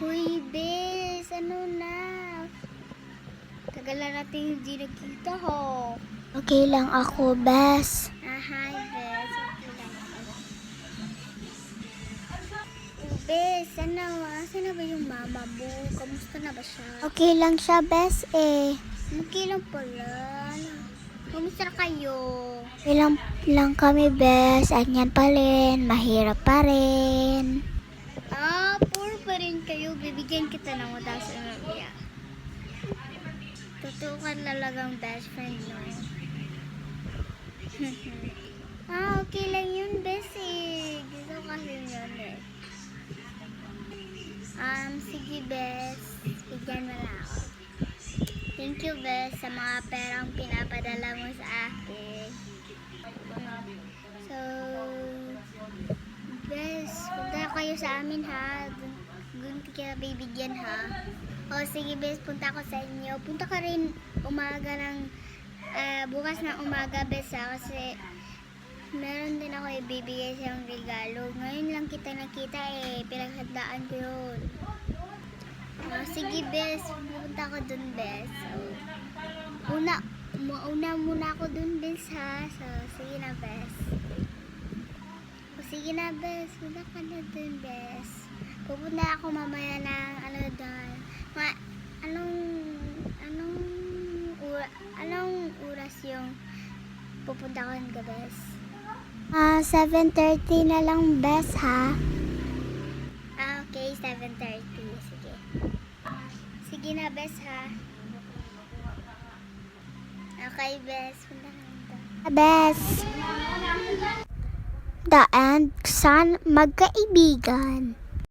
Uy, bes, ano na? Tagal na natin hindi nagkita, ho. Okay lang ako, bes. Hi, bes. Okay lang ako. Bes, ano? Asan na ba yung mama mo? Kamusta na ba siya? Okay lang siya, bes eh. Okay lang pala. Kamusta na kayo? Okay lang kami, bes. Anyan pa rin. Mahirap pa rin. Poor pa rin kayo. Bibigyan kita ng utas sa Maria. Totoo ka talagang best friend, no? Okay lang yun, bes eh. Gusto kasi yun eh. Sige, bes. Bigyan mo na ako. Thank you, bes, sa mga perang pinapadala mo sa akin. So, bes, punta kayo sa amin, ha? Doon kita bibigyan, ha? O, sige, bes, punta ako sa inyo. Punta ka rin umaga ng, bukas ng umaga, bes, ha? Kasi, meron din ako ibibigay sa yung regalo. Ngayon lang kita nakita, eh. Pinaghandaan ko yun. Sige, bes. Pupunta ko dun, bes. So, mauna muna ako dun, bes, ha? So, sige na, bes. Sige na, bes. Punta ka na dun, bes. Pupunta ako mamaya ng, dun. Anong oras yung pupunta ko ka, bes? 7:30 na lang, bes, ha? Okay, 7:30. Sige. Sige na, bes, ha? Okay, bes. Punta ka na dun. Bes. The end. Magkaibigan.